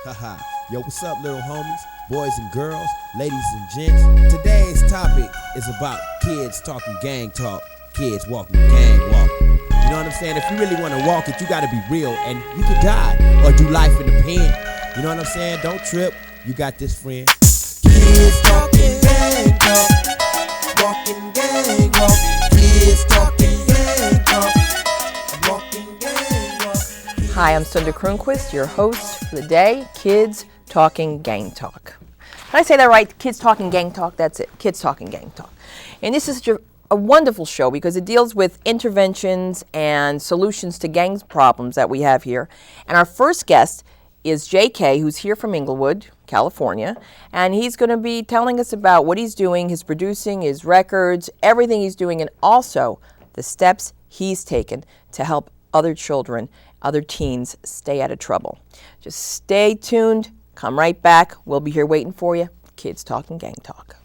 Haha. Yo, what's up, little homies, boys and girls, ladies and gents? Today's topic is about kids talking gang talk, kids walking gang walk. You know what I'm saying? If you really want to walk it, you got to be real, and you could die or do life in the pen. You know what I'm saying? Don't trip. You got this, friend. Kids talking gang talk, walking gang walk. Kids talking gang talk, walking gang walk. Hi, I'm Sunda Kronquist, your host for the day, Kids Talking Gang Talk. Did I say that right? Kids Talking Gang Talk, that's it, Kids Talking Gang Talk. And this is a wonderful show because it deals with interventions and solutions to gang problems that we have here. And our first guest is JK, who's here from Inglewood, California, and he's going to be telling us about what he's doing, his producing, his records, everything he's doing, and also the steps he's taken to help other children, other teens stay out of trouble. Just stay tuned, come right back. We'll be here waiting for you. Kids Talking Gang Talk.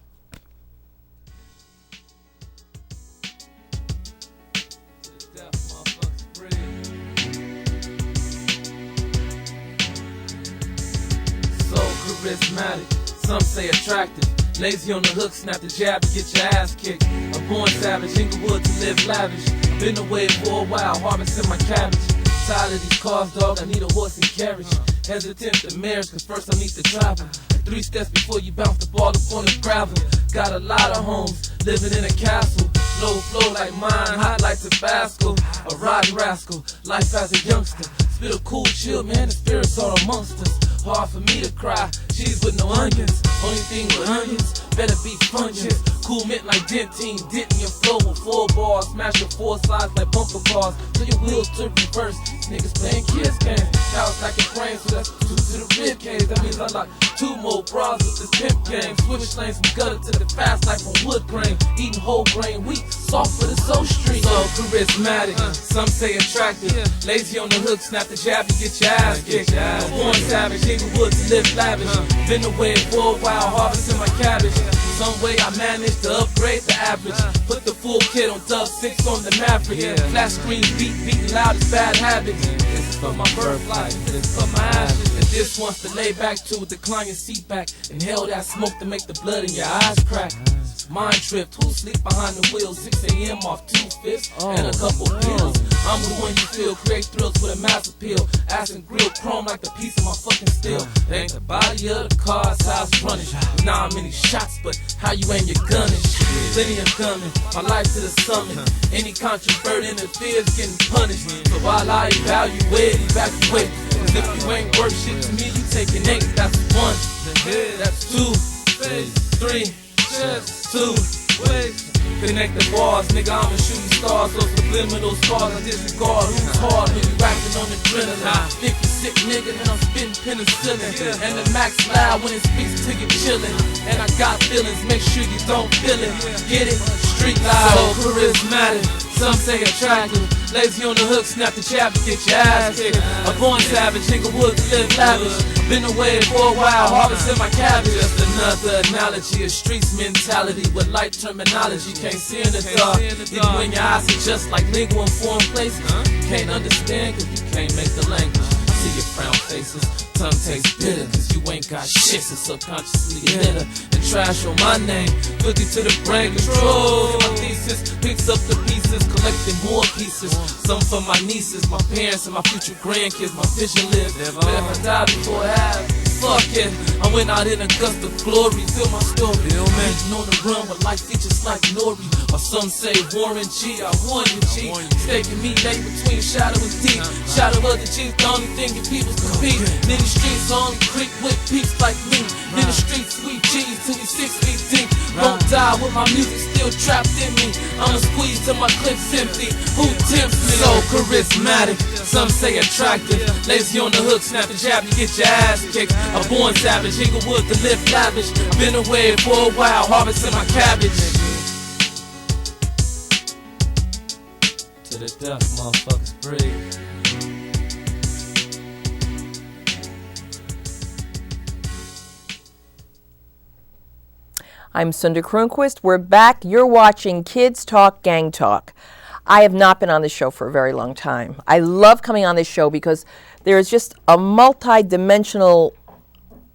Charismatic, some say attractive. Lazy on the hook, snap the jab to get your ass kicked. A born savage, Inglewood to live lavish. Been away for a while, harvesting my cabbage. Tired of these cars, dog, I need a horse and carriage. Hesitant to marriage, cause first I need to travel. 3 steps before you bounce the ball upon the gravel. Got a lot of homes, living in a castle. Low flow like mine, hot like Tabasco. A rotten rascal, life as a youngster. Spit a cool chill, man, the spirits are amongst us. Hard for me to cry, cheese with no onions. Only thing with onions, better be sponges. Cool mint like dentine, denting your flow with 4 bars. Smash your 4 sides like bumper cars. So your wheels to reverse, these niggas playing kids games. Now it's like a brain, so that's 2 to the rib cage. That means I like 2 more bras with this pimp game. Switch lanes from gutter to the fast life on wood grain. Eating whole grain wheat, soft for the soul street. So charismatic, some say attractive. Lazy on the hook, snap the jab to get your ass kicked. Born savage, Inglewood to live lavish. Been away for a while, harvesting my cabbage. Some way I managed to upgrade the average. Put the full kit on dub 6 on the Maverick. Flat screen beating loud as bad habits. This is for my birth life, this is for my ashes. And this one's to lay back to, decline your seat back. Inhale that smoke to make the blood in your eyes crack. Mind tripped, who sleep behind the wheel? 6 a.m. off 2 fifths and a couple pills. I'm the one you feel, create thrills with a mass appeal. Ass and grill, chrome like the piece of my fucking steel. It ain't the body of the car, it's how it's running. Nah, many shots, but how you aim your gun and shit. Plenty of coming, my life to the summit. Any controvert interferes getting punished. So while I evacuate. Cause if you ain't worth shit to me, you taking 8. That's 1, that's 2, 3, 2 ways. Connect the bars, nigga, I'm a shooting stars. Those subliminal scars, I disregard who's hard. When you rapping on adrenaline. 50 sick nigga, and I'm spitting penicillin. And the max loud when it speaks to you chillin'. And I got feelings, make sure you don't feel it. Get it? Street loud, so charismatic, some say attractive. Lazy on the hook, snap the jab to get your ass kicked. A born savage, Inglewood to live lavish. Been away for a while, harvesting my cabbage. Just another analogy of streets mentality with light terminology. Can't see in the dark, even when your eyes are just like lingual in foreign places. You can't understand cause you can't make the language. See your frown faces, tongue tastes bitter cause you ain't got shit, so subconsciously a hitter. And trash on my name, guilty to the brain control. My thesis picks up the pieces, collecting more pieces. Some for my nieces, my parents, and my future grandkids. My vision lives, but if I die before I have, fuck it. I went out in a gust of glory, feel my story. Imagine on the run with life features like Nori. Or some say Warren G, I warn you G. Staking me late between shadow and deep. Shadow of the G's, the only thing your people compete. In the streets only creep with peeps like me. In the streets sweet G's till we 6 feet deep. Won't die with my music still trapped in me. I'ma squeeze till my clip's empty. Who tempts me? So charismatic, some say attractive. Lazy on the hook, snap the jab, you get your ass kicked. A born savage, Inglewood to live lavish. Been away for a while, harvesting my cabbage. To the death, motherfuckers breathe. I'm Sunda Kronquist. We're back. You're watching Kids Talk Gang Talk. I have not been on this show for a very long time. I love coming on this show because there is just a multi-dimensional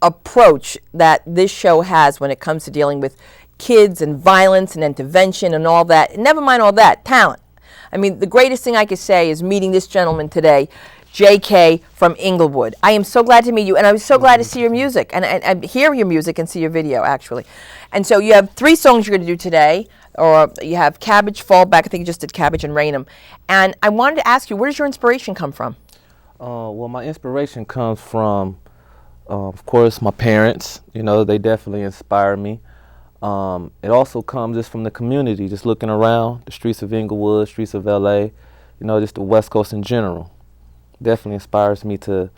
approach that this show has when it comes to dealing with kids and violence and intervention and all that. Never mind all that, talent. I mean, the greatest thing I could say is meeting this gentleman today, J.K. from Inglewood. I am so glad to meet you, and I was so glad to see your music, and hear your music and see your video, actually. And so you have 3 songs you're going to do today, or you have Cabbage, Fallback, I think you just did Cabbage and Rainham. And I wanted to ask you, where does your inspiration come from? Well, my inspiration comes from, of course, my parents. You know, they definitely inspire me. It also comes just from the community, just looking around the streets of Inglewood, streets of LA, you know, just the West Coast in general. Definitely inspires me to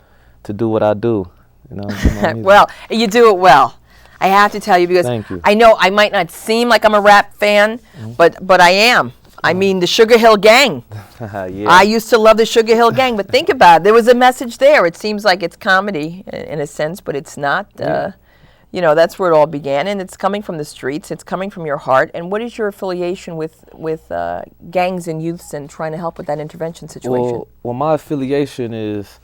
do what I do. You know, well, you do it well. I have to tell you, because Thank you. I know I might not seem like I'm a rap fan, but I am. I mean, the Sugar Hill Gang. Yeah. I used to love the Sugar Hill Gang, but think about it. There was a message there. It seems like it's comedy in a sense, but it's not. You know, that's where it all began, and it's coming from the streets. It's coming from your heart. And what is your affiliation with gangs and youths and trying to help with that intervention situation? Well, my affiliation is,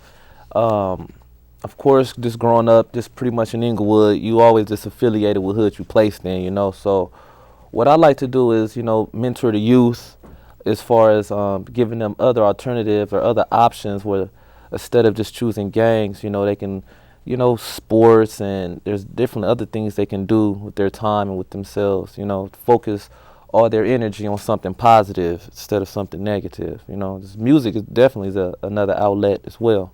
of course, just growing up, just pretty much in Inglewood, you always just affiliated with hood you placed in, you know. So what I like to do is, you know, mentor the youth as far as giving them other alternatives or other options where instead of just choosing gangs, you know, they can, you know, sports, and there's different other things they can do with their time and with themselves, you know, focus all their energy on something positive instead of something negative. You know, this music is definitely another outlet as well.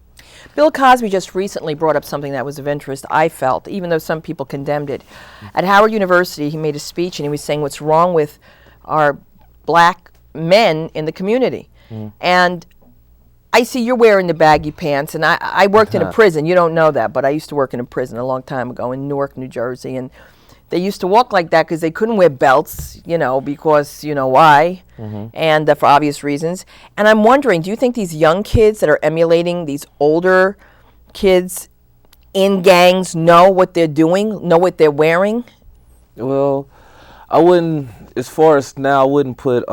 Bill Cosby just recently brought up something that was of interest, I felt, even though some people condemned it. At Howard University, he made a speech, and he was saying what's wrong with our black men in the community. And I see you're wearing the baggy pants, and I worked in a prison. You don't know that, but I used to work in a prison a long time ago in Newark, New Jersey, and they used to walk like that because they couldn't wear belts, you know, because, you know, why, and for obvious reasons. And I'm wondering, do you think these young kids that are emulating these older kids in gangs know what they're doing, know what they're wearing? Well, I wouldn't, as far as now, I wouldn't put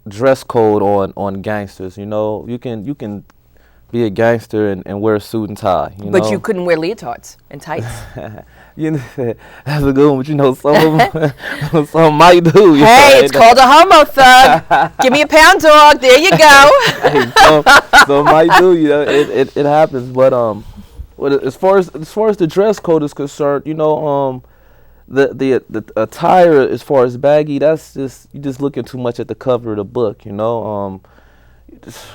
dress code on gangsters. You know, you can be a gangster and wear a suit and tie. But know? you couldn't wear leotards and tights. You know, that's a good one, but you know, some of them, some might do. You Hey, know, it's called a homo thug. Give me a pound dog. There you go. Hey, some might do. You know, it happens. But as far as the dress code is concerned, you know, the attire as far as baggy, that's just, you just looking too much at the cover of the book. You know,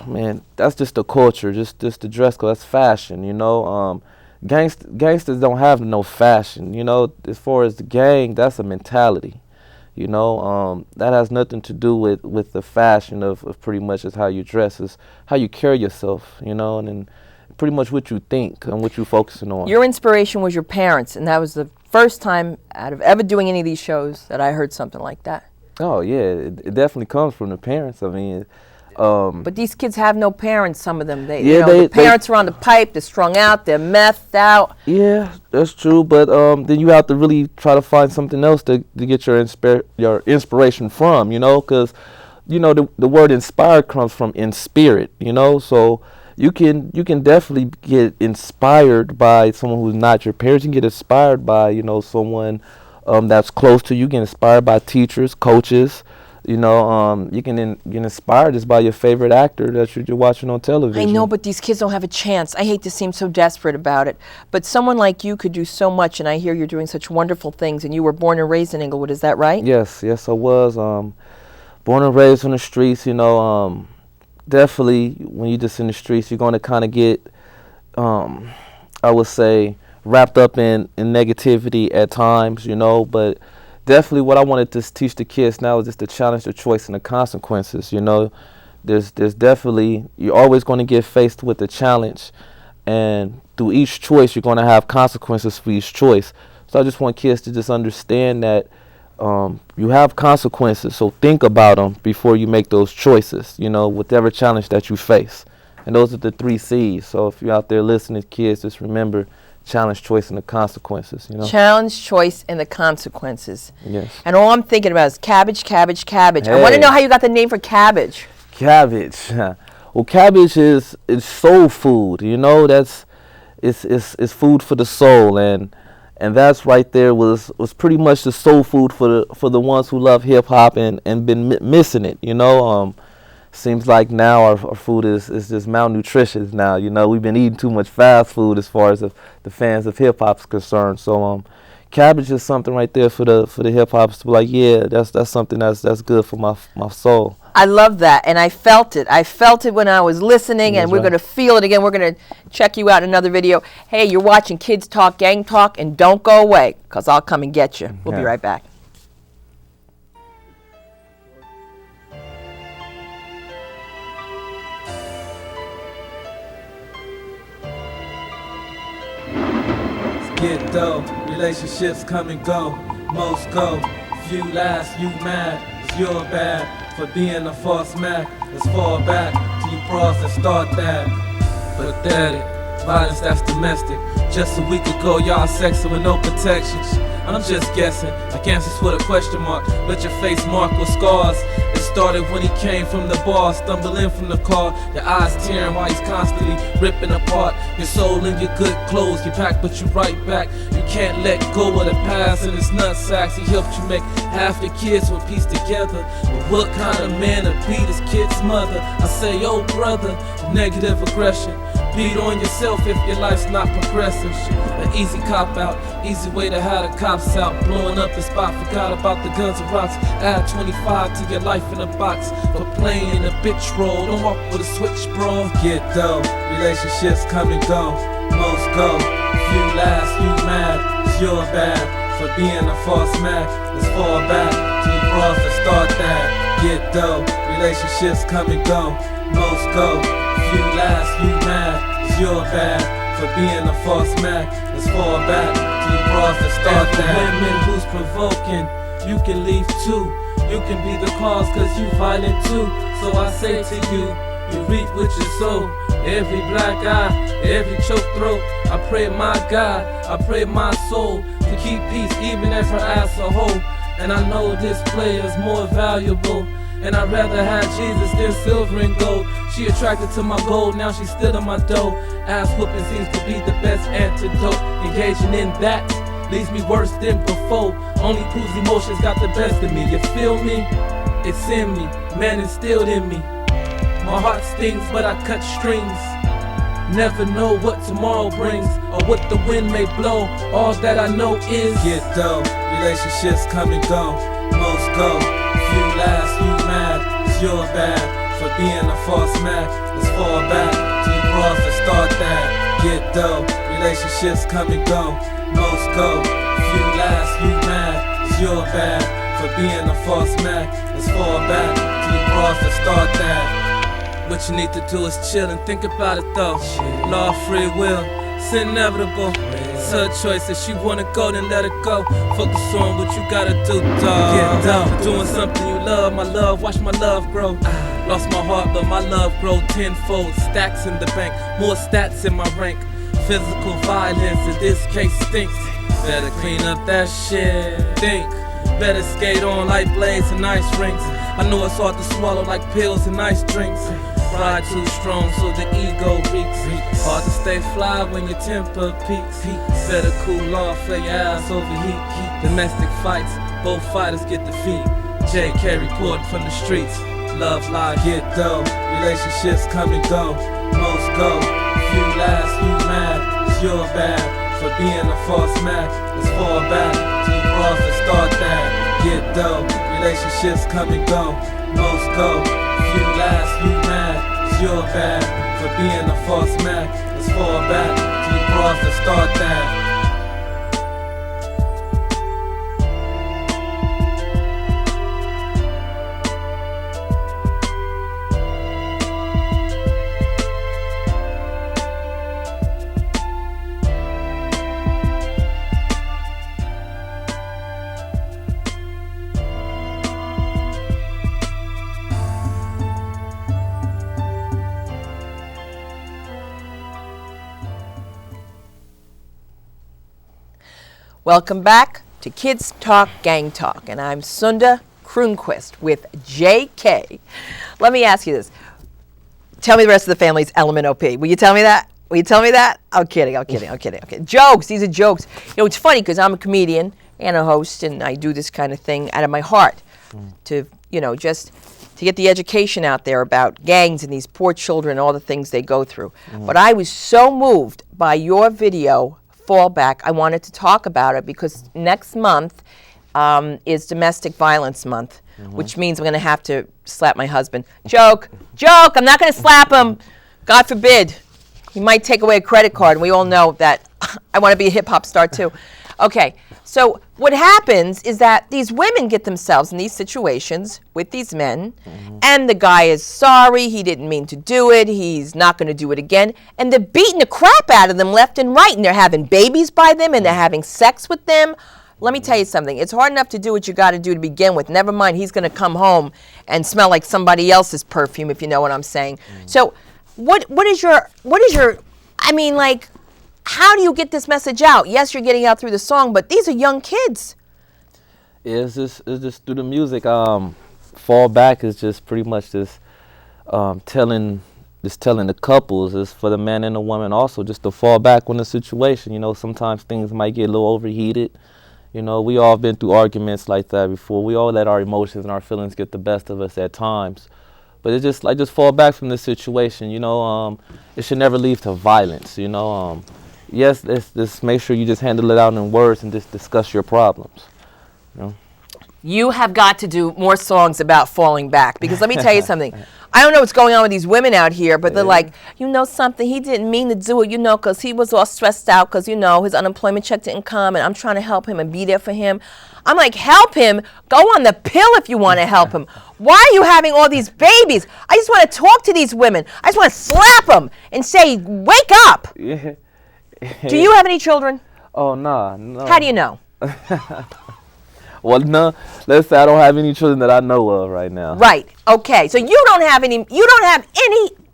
man, that's just the culture, just the dress code. That's fashion. You know, gangsters don't have no fashion. You know, as far as the gang, that's a mentality. You know, that has nothing to do with the fashion of pretty much is how you dress, is how you carry yourself. You know, and pretty much what you think and what you're focusing on. Your inspiration was your parents, and that was the first time out of ever doing any of these shows that I heard something like that. Oh yeah, it definitely comes from the parents. I mean, but these kids have no parents. Some of them, the parents are on the pipe. They're strung out. They're methed out. Yeah, that's true. But then you have to really try to find something else to get your inspiration from. You know, because you know the word inspired comes from in spirit. You know, so you can definitely get inspired by someone who's not your parents. You can get inspired by, you know, someone that's close to you. You get inspired by teachers, coaches. You know, you can get inspired just by your favorite actor that you're watching on television. I know, but these kids don't have a chance. I hate to seem so desperate about it, but someone like you could do so much, and I hear you're doing such wonderful things, and you were born and raised in Inglewood, is that right? Yes, I was. Born and raised on the streets, you know, definitely when you're just in the streets, you're going to kind of get, I would say, wrapped up in negativity at times, you know, but definitely what I wanted to teach the kids now is just to challenge the choice and the consequences. You know, there's definitely, you're always going to get faced with a challenge, and through each choice you're going to have consequences for each choice. So I just want kids to just understand that you have consequences, so think about them before you make those choices, you know, whatever challenge that you face. And those are the 3 C's. So if you're out there listening, kids, just remember challenge, choice, and the consequences, you know. Challenge, choice, and the consequences. Yes. And all I'm thinking about is cabbage, cabbage, cabbage. Hey. I want to know how you got the name for cabbage. Cabbage. Well, cabbage is soul food, you know. it's food for the soul, and that's right there was pretty much the soul food for the ones who love hip hop and been missing it. Seems like now our food is just malnutritious now. We've been eating too much fast food as far as the fans of hip hop is concerned. So cabbage is something right there for the hip hops to be like, yeah, that's something that's good for my soul. I love that, and I felt it. I felt it when I was listening, and we're going to feel it again. We're going to check you out in another video. Hey, you're watching Kids Talk Gang Talk, and don't go away, because I'll come and get you. We'll be right back. Get dough, relationships come and go, most go, few last, you mad, it's your bad, for being a false Mac, let's fall back, to you pros and start that, pathetic, violence that's domestic, just a week ago y'all sexing with no protections, I'm just guessing, like answers with a question mark, but your face marked with scars. It started when he came from the bar, stumbling from the car, your eyes tearing while he's constantly ripping apart. Your soul in your good clothes, you pack but you right back. You can't let go of the past and his nutsacks. He helped you make half your kids one piece together. But what kind of man to beat his kid's mother? I say, oh brother, negative aggression. Beat on yourself if your life's not progressive. An easy cop out, easy way to have the cops out. Blowing up the spot, forgot about the guns and rocks. Add 25 to your life in a box. For playing a bitch role, don't walk with a switch, bro. Get dough, relationships come and go. Most go, few last, you mad, it's your bad. For being a false Mac, let's fall back to you bros to start that. Get dough, relationships come and go. Most go, few last, you mad, it's your bad. For being a false Mac, let's fall back to you bros to start that. Women who's provoking, you can leave too. You can be the cause cause you violent too. So I say to you, you reap what you sow. Every black eye, every choke throat. I pray my God, I pray my soul to keep peace even if her ass a hoe. And I know this player's more valuable, and I'd rather have Jesus than silver and gold. She attracted to my gold, now she's still in my dough. Ass whooping seems to be the best antidote. Engaging in that leaves me worse than before. Only proves emotions got the best of me. You feel me? It's in me, man instilled in me. My heart stings, but I cut strings. Never know what tomorrow brings or what the wind may blow. All that I know is get dough, relationships come and go. Most go, few last, you mad, it's your bad. For being a false Mac, let's fall back to you bros to start that. Get dough, relationships come and go. Most go, few last, you mad, it's your bad. For being a false Mac, let's fall back to you bros to start that. What you need to do is chill and think about it though. Law of free will, it's inevitable. It's her choice, if she wanna go then let it go. Focus on what you gotta do, dog. Get down, doing something you love, my love, watch my love grow. Lost my heart but my love grow tenfold. Stacks in the bank, more stats in my rank. Physical violence in this case stinks. Better clean up that shit, think. Better skate on like blades and ice rinks. I know it's hard to swallow like pills and ice drinks. Pride too strong so the ego reeks. Hard to stay fly when your temper peaks. Better cool off, let your ass overheat. Domestic fights, both fighters get defeat. JK reporting from the streets. Love live, get dough. Relationships come and go. Most go, few last, you mad, it's your bad. For being a false Mac, let's fall back to you bros to start that. Get dough, relationships come and go. Most go, few last, you mad, it's your bad. For being a false Mac, let's fall back to you bros to start that. Welcome back to Kids Talk Gang Talk, and I'm Sunda Kroonquist with JK. Let me ask you this. Tell me the rest of the family's LMNOP. Will you tell me that? Will you tell me that? I'm kidding. Okay. Jokes. These are jokes. It's funny because I'm a comedian and a host, and I do this kind of thing out of my heart to, just to get the education out there about gangs and these poor children and all the things they go through. But I was so moved by your video, Fallback. I wanted to talk about it because next month is Domestic Violence Month, which means I'm going to have to slap my husband. Joke. I'm not going to slap him. God forbid. He might take away a credit card, and we all know that I want to be a hip-hop star too. Okay, so what happens is that these women get themselves in these situations with these men, and the guy is sorry, he didn't mean to do it, he's not going to do it again, and they're beating the crap out of them left and right, and they're having babies by them, and they're having sex with them. Let me tell you something. It's hard enough to do what you got to do to begin with. Never mind, he's going to come home and smell like somebody else's perfume, if you know what I'm saying. So what is your, how do you get this message out? Yes, you're getting out through the song, but these are young kids. Yeah, it's just through the music. Fall Back is just pretty much just telling the couples, is for the man and the woman also, just to fall back on the situation. Sometimes things might get a little overheated. We all been through arguments like that before. We all let our emotions and our feelings get the best of us at times. But it's just like, just fall back from the situation. It should never lead to violence. Yes, just make sure you just handle it out in words and just discuss your problems. You have got to do more songs about falling back, because let me tell you something. I don't know what's going on with these women out here, but they're like, something, he didn't mean to do it, because he was all stressed out because, his unemployment check didn't come, and I'm trying to help him and be there for him. I'm like, help him? Go on the pill if you want to help him. Why are you having all these babies? I just want to talk to these women. I just want to slap them and say, wake up. Yeah. Do you have any children? Oh, no. How do you know? Well, no, let's say I don't have any children that I know of right now. Right. Okay. So you don't have any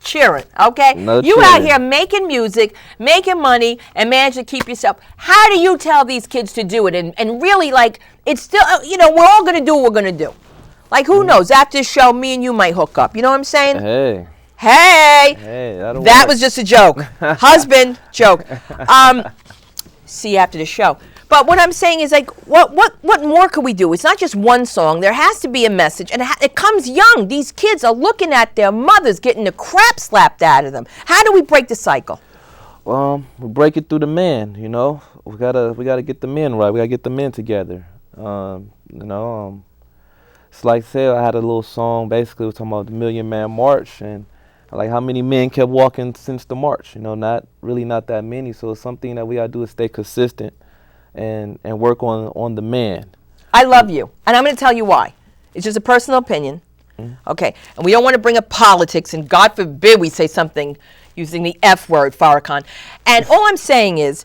children, okay? No you children. Out here making music, making money, and manage to keep yourself. How do you tell these kids to do it? And really, it's still, we're all going to do what we're going to do. Who knows? After this show, me and you might hook up. You know what I'm saying? Hey, that was just a joke. Husband, joke. See you after the show. But what I'm saying is, what more could we do? It's not just one song. There has to be a message, and it comes young. These kids are looking at their mothers getting the crap slapped out of them. How do we break the cycle? We break it through the men. We gotta get the men right. We gotta get the men together. It's like, say, I had a little song. Basically, we're talking about the Million Man March, and like how many men kept walking since the march. Not that many. So it's something that we gotta do is stay consistent and work on the man. I love you, and I'm going to tell you why. It's just a personal opinion. Okay, and we don't want to bring up politics, and God forbid we say something using the F word, Farrakhan. And all I'm saying is,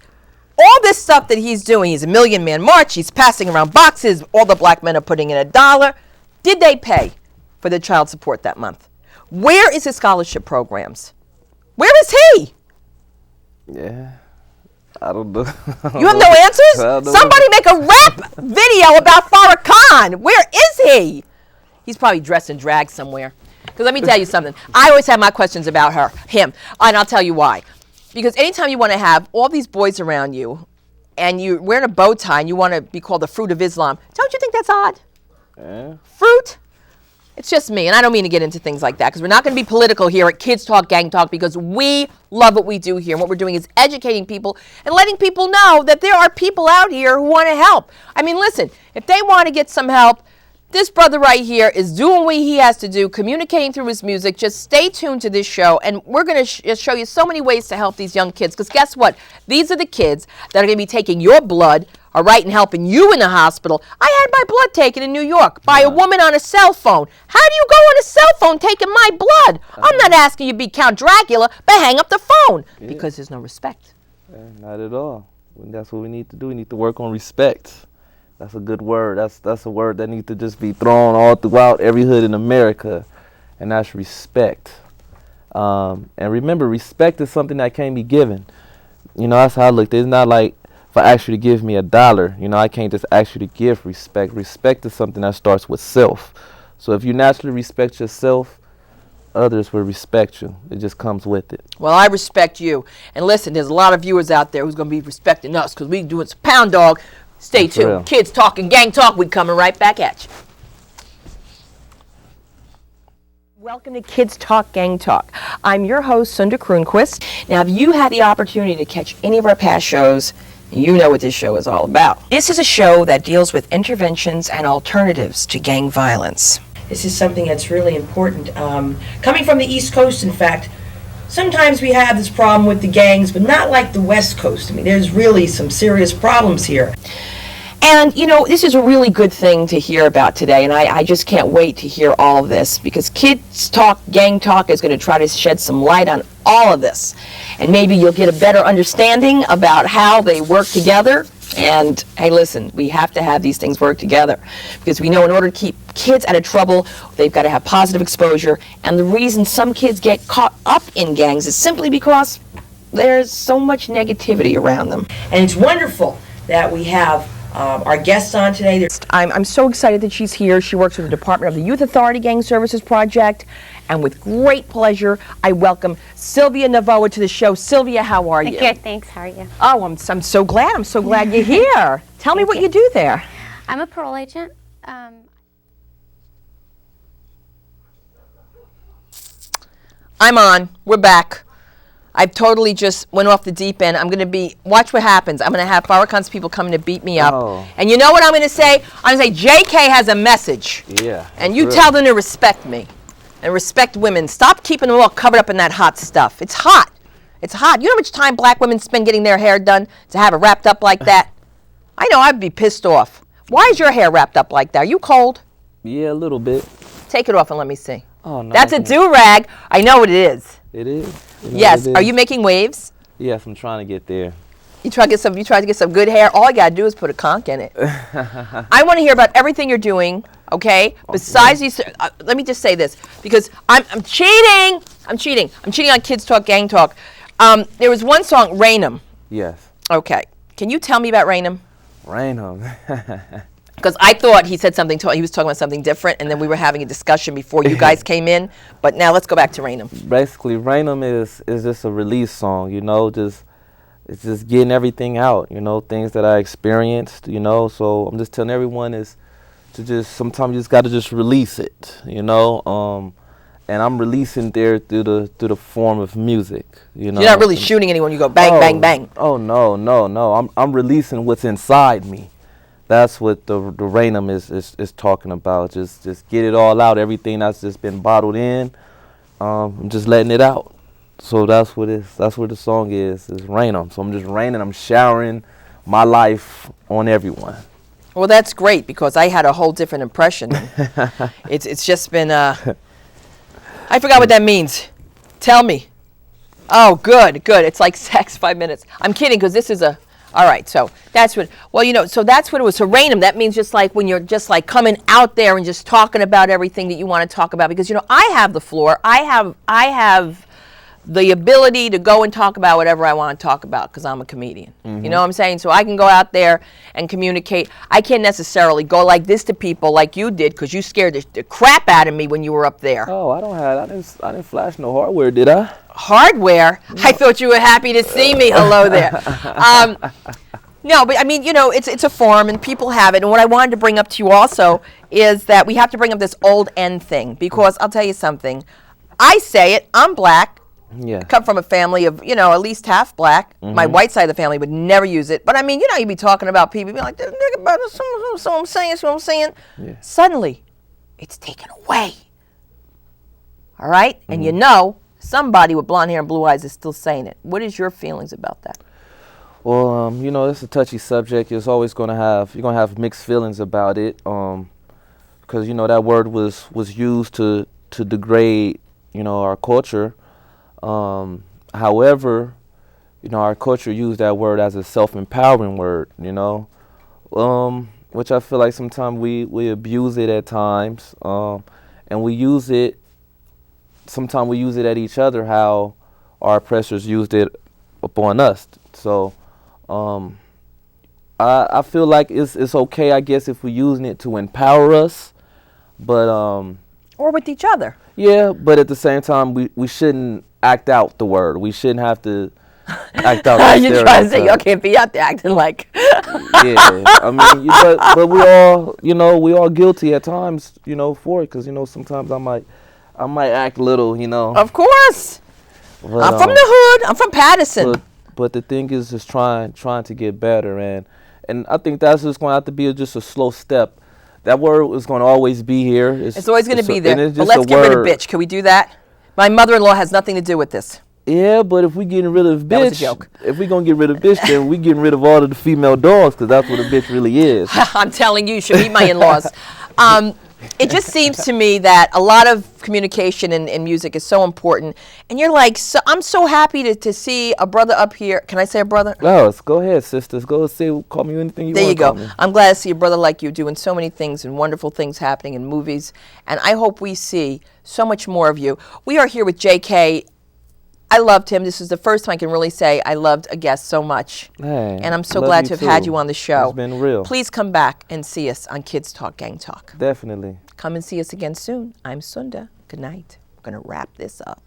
all this stuff that he's doing, he's a Million Man March, he's passing around boxes, all the black men are putting in $1. Did they pay for the child support that month? Where is his scholarship programs? Where is he? Yeah, I don't know. You have no answers? Somebody make a rap video about Farrakhan. Where is he? He's probably dressed in drag somewhere. Because let me tell you something. I always have my questions about him, and I'll tell you why. Because anytime you want to have all these boys around you, and you're wearing a bow tie, and you want to be called the fruit of Islam, don't you think that's odd? Yeah. Fruit? It's just me, and I don't mean to get into things like that, because we're not going to be political here at Kids Talk Gang Talk, because we love what we do here, and what we're doing is educating people and letting people know that there are people out here who want to help. I mean, listen, if they want to get some help, this brother right here is doing what he has to do, communicating through his music. Just stay tuned to this show, and we're going to show you so many ways to help these young kids, because guess what? These are the kids that are going to be taking your blood, all right, and helping you in the hospital. I had my blood taken in New York by a woman on a cell phone. How do you go on a cell phone taking my blood? I'm not asking you to be Count Dracula, but hang up the phone, because there's no respect. Not at all. That's what we need to do. We need to work on respect. That's a good word. That's a word that needs to just be thrown all throughout every hood in America, and that's respect. And remember, respect is something that can't be given. That's how I look. It's not like if I ask you to give me $1, I can't just ask you to give respect. Respect is something that starts with self. So if you naturally respect yourself, others will respect you. It just comes with it. Well, I respect you. And listen, there's a lot of viewers out there who's going to be respecting us because we doing some Pound Dog. Stay That's real. tuned. Kids Talking Gang Talk. We coming right back at you. Welcome to Kids Talk Gang Talk. I'm your host, Sunda Kronquist. Now, if you had the opportunity to catch any of our past shows, you know what this show is all about. This is a show that deals with interventions and alternatives to gang violence. This is something that's really important. Coming from the East Coast, in fact, sometimes we have this problem with the gangs, but not like the West Coast. I mean, there's really some serious problems here. And, you know, this is a really good thing to hear about today, and I just can't wait to hear all of this, because Kids Talk, Gang Talk is going to try to shed some light on all of this. And maybe you'll get a better understanding about how they work together. And, hey, listen, we have to have these things work together, because we know in order to keep kids out of trouble, they've got to have positive exposure. And the reason some kids get caught up in gangs is simply because there's so much negativity around them. And it's wonderful that we have our guests on today. I'm so excited that she's here. She works with the Department of the Youth Authority Gang Services Project. And with great pleasure, I welcome Sylvia Navoa to the show. Sylvia, how are you? Good, thanks. How are you? Oh, I'm so glad. I'm so glad you're here. Tell me what you do there. I'm a parole agent. I'm on. We're back. I've totally just went off the deep end. I'm going to watch what happens. I'm going to have Farrakhan's people coming to beat me up. Oh. And you know what I'm going to say? I'm going to say, JK has a message. Yeah. And you tell them to respect me and respect women. Stop keeping them all covered up in that hot stuff. It's hot. It's hot. You know how much time black women spend getting their hair done to have it wrapped up like that? I know I'd be pissed off. Why is your hair wrapped up like that? Are you cold? Yeah, a little bit. Take it off and let me see. Oh, no. That's a do-rag. I know what it is. It is. You know Yes. it is. Are you making waves? Yes, I'm trying to get there. You try to get some good hair. All I gotta do is put a conch in it. I want to hear about everything you're doing. Okay. Besides these, let me just say this, because I'm cheating. I'm cheating on Kids Talk, Gang Talk. There was one song, Rainham. Yes. Okay. Can you tell me about Rainham? Rainham. Because I thought he said something. He was talking about something different, and then we were having a discussion before you guys came in. But now let's go back to Rainham. Basically, Rainham is just a release song, you know, it's just getting everything out, you know, things that I experienced, you know. So I'm just telling everyone is to just, sometimes you just got to just release it, you know. And I'm releasing there through the form of music, you know. You're not really shooting anyone. You go bang, bang, bang. Oh no. I'm releasing what's inside me. That's what the Rainham is talking about. Just get it all out. Everything that's just been bottled in, I'm just letting it out. So that's what the song is Rainham. So I'm just raining. I'm showering my life on everyone. Well, that's great, because I had a whole different impression. It's just been I forgot what that means. Tell me. Oh, good. It's like sex, 5 minutes. I'm kidding, because this is all right, so that's what, well, you know, so that's what it was. So Rainham, that means just like when you're just like coming out there and just talking about everything that you want to talk about, because, you know, I have the floor. I have the ability to go and talk about whatever I want to talk about, because I'm a comedian. You know what I'm saying? So I can go out there and communicate. I can't necessarily go like this to people like you did, because you scared the crap out of me when you were up there. Oh, I didn't flash no hardware, did I? Hardware? No. I thought you were happy to see me. Hello there. No, but I mean, you know, it's a forum and people have it. And what I wanted to bring up to you also is that we have to bring up this old end thing, because I'll tell you something. I say it. I'm black. Yeah. I come from a family of, you know, at least half black. My white side of the family would never use it. But I mean, you know, you'd be talking about people, be like, nigga, about this, so I'm saying, so I'm saying. Yeah. Suddenly, it's taken away. All right? And you know, somebody with blonde hair and blue eyes is still saying it. What is your feelings about that? Well, you know, it's a touchy subject. You're going to have mixed feelings about it, because, you know, that word was used to degrade, you know, our culture. However, you know, our culture used that word as a self-empowering word, you know, which I feel like sometimes we abuse it at times, and we use it, sometimes we use it at each other, how our oppressors used it upon us. So I feel like it's okay, I guess, if we're using it to empower us, but well, or with each other. Yeah, but at the same time, we shouldn't act out the word. We shouldn't have to act out the You're trying to say stereotype. y'all can't be out there acting like. Yeah, I mean, but we all, we all guilty at times, for it, because sometimes I might act little, Of course. But, I'm from the hood. I'm from Patterson. But the thing is just trying to get better, and I think that's just going to have to be just a slow step. That word is going to always be here. It's always going to be there. and it's But just let's a get rid of word. bitch. Can we do that? My mother-in-law has nothing to do with this. Yeah, but if we getting rid of bitch, That was a joke. if we gonna get rid of bitch, then we getting rid of all of the female dogs, because that's what a bitch really is. I'm telling you should meet my in-laws. It just seems to me that a lot of communication in music is so important. And you're like, I'm so happy to see a brother up here. Can I say a brother? No, go ahead, sisters. Go call me anything you There want. you go. I'm glad to see a brother like you doing so many things and wonderful things happening in movies. And I hope we see so much more of you. We are here with J.K. I loved him. This is the first time I can really say I loved a guest so much. Hey, And I'm so love glad you to have had too. you on the show. It's been real. Please come back and see us on Kids Talk Gang Talk. Definitely. Come and see us again soon. I'm Sunda. Good night. We're going to wrap this up.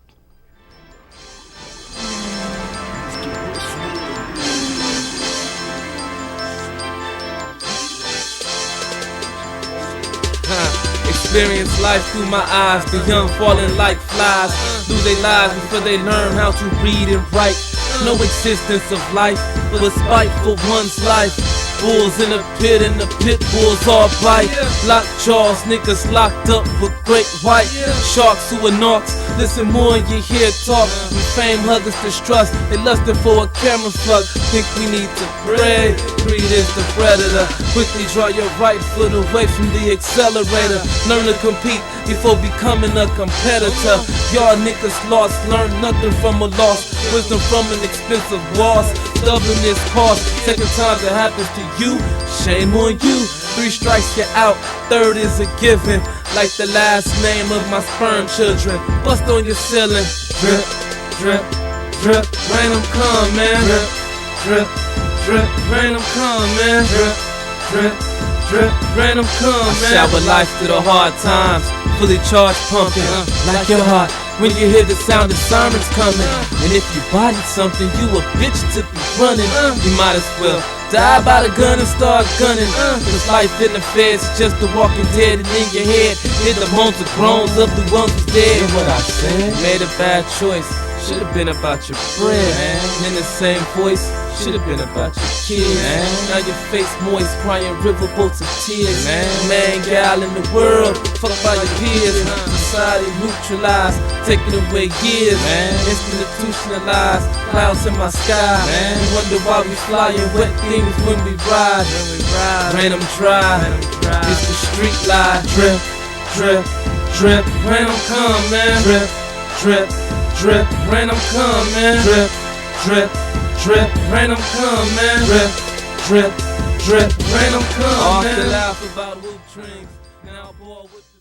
Experience life through my eyes. The young falling like flies through their lives before they learn how to read and write. No existence of life but spite for one's life. Bulls in a pit and the pit bulls all bite. Locked jaws, niggas locked up with great white. Sharks who are narcs, listen more and you hear talk. From fame huggers distrust, they lusting for a camera fuck. Think we need to pray, greed is the predator. Quickly draw your right foot away from the accelerator. Learn to compete before becoming a competitor. Y'all niggas lost, learn nothing from a loss. Wisdom from an expensive loss. Stubbornness cost, second time that happens to you, shame on you. 3 strikes you're out, third is a given. Like the last name of my sperm children. Bust on your ceiling. Drip, drip, drip, rain them come, man. Drip, drip, drip, rain them come, man. Drip, drip, drip, rain them come, man. I shower life through the hard times, fully charged pumping, like your heart. When you hear the sound of sirens coming, and if you body something, you a bitch to be running. You might as well die by the gun and start gunning. Cause life in the feds is just the walking dead, and in your head, hear the moans and groans of the ones who's dead. Hear what I said? Made a bad choice. Should've been about your bread, man. And in the same voice, should've been about your kids, man. Now your face moist, crying riverboats of tears, man. Man, gal in the world, fucked by your peers. Society neutralized, taking away years, man. Institutionalized, clouds in my sky, man. We wonder why we flying wet things when we ride. Rain them dry, it's the street life. Drip, drip, drip, rain them come, man. Drip, drip, drip, rain them come, man. Drip, drip, drip, rain them come, man. Drip, drip, drip, rain them come, man. Off the laugh about whoop dreams, now boy with the